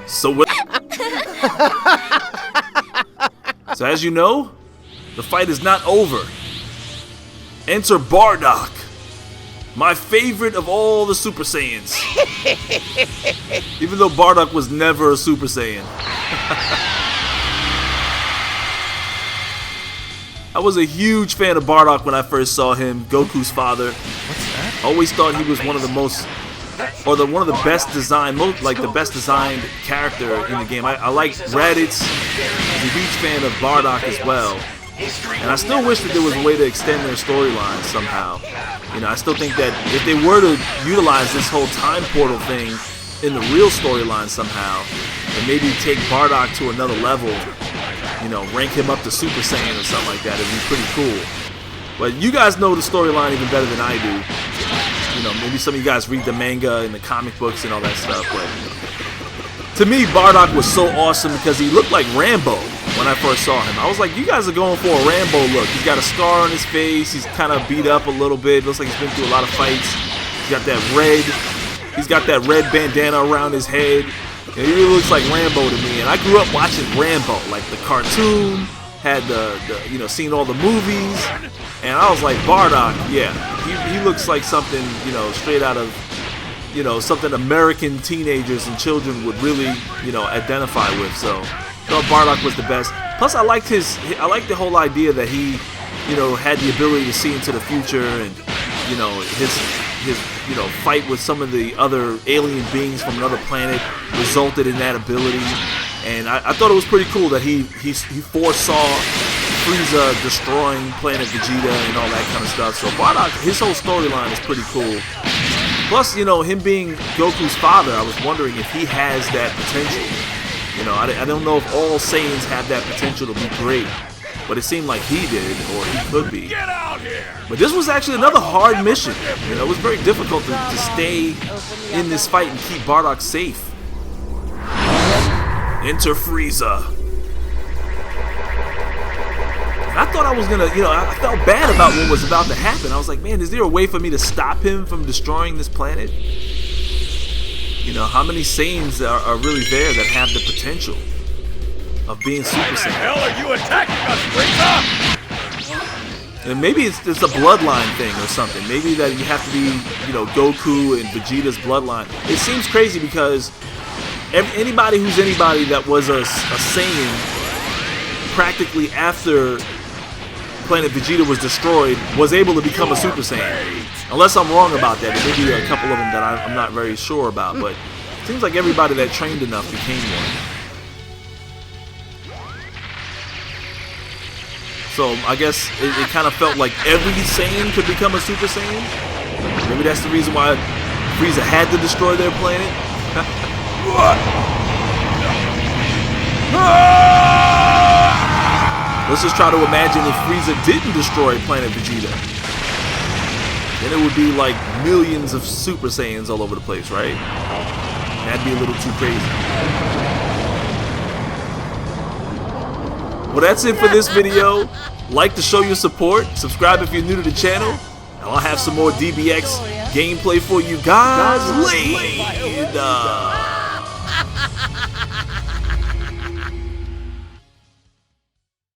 So as you know, the fight is not over. Enter Bardock, my favorite of all the Super Saiyans. Even though Bardock was never a Super Saiyan. I was a huge fan of Bardock when I first saw him, Goku's father. What's that? Always thought he was one of the most, or one of the best designed, like the best designed character in the game. I like Raditz. I was a huge fan of Bardock as well. And I still wish that there was a way to extend their storyline somehow. You know, I still think that if they were to utilize this whole time portal thing in the real storyline somehow, and maybe take Bardock to another level, you know, rank him up to Super Saiyan or something like that, it'd be pretty cool. But you guys know the storyline even better than I do. You know, maybe some of you guys read the manga and the comic books and all that stuff, but to me, Bardock was so awesome because he looked like Rambo when I first saw him. I was like, you guys are going for a Rambo look. He's got a scar on his face. He's kind of beat up a little bit. Looks like he's been through a lot of fights. He's got that red bandana around his head. And he really looks like Rambo to me. And I grew up watching Rambo, like the cartoon, had you know, seen all the movies. And I was like, Bardock, yeah, he looks like something, you know, straight out of, you know, something American teenagers and children would really, you know, identify with. So I thought Bardock was the best. Plus, I liked the whole idea that he, you know, had the ability to see into the future, and, you know, his you know, fight with some of the other alien beings from another planet resulted in that ability. And I thought it was pretty cool that he foresaw Frieza destroying Planet Vegeta and all that kind of stuff. So Bardock, his whole storyline is pretty cool. Plus, you know, him being Goku's father, I was wondering if he has that potential. You know, I don't know if all Saiyans have that potential to be great, but it seemed like he did, or he could be. Get out here! But this was actually another hard mission. You know, it was very difficult to stay in this fight and keep Bardock safe. Enter Frieza. And I thought I was gonna, you know, I felt bad about what was about to happen. I was like, man, is there a way for me to stop him from destroying this planet? You know, how many Saiyans are really there that have the potential of being Super Saiyan? Why the hell are you attacking us, Frieza? And maybe it's a bloodline thing or something. Maybe that you have to be, you know, Goku and Vegeta's bloodline. It seems crazy because anybody who's anybody that was a Saiyan practically after Planet Vegeta was destroyed was able to become a Super Saiyan. Unless I'm wrong about that. There may be a couple of them that I'm not very sure about, but it seems like everybody that trained enough became one. So I guess it kind of felt like every Saiyan could become a Super Saiyan. Maybe that's the reason why Frieza had to destroy their planet. Let's just try to imagine if Frieza didn't destroy Planet Vegeta. Then it would be like millions of Super Saiyans all over the place, right? That'd be a little too crazy. Well, that's it for this video. Like to show your support. Subscribe if you're new to the channel. And I'll have some more DBX gameplay for you guys later.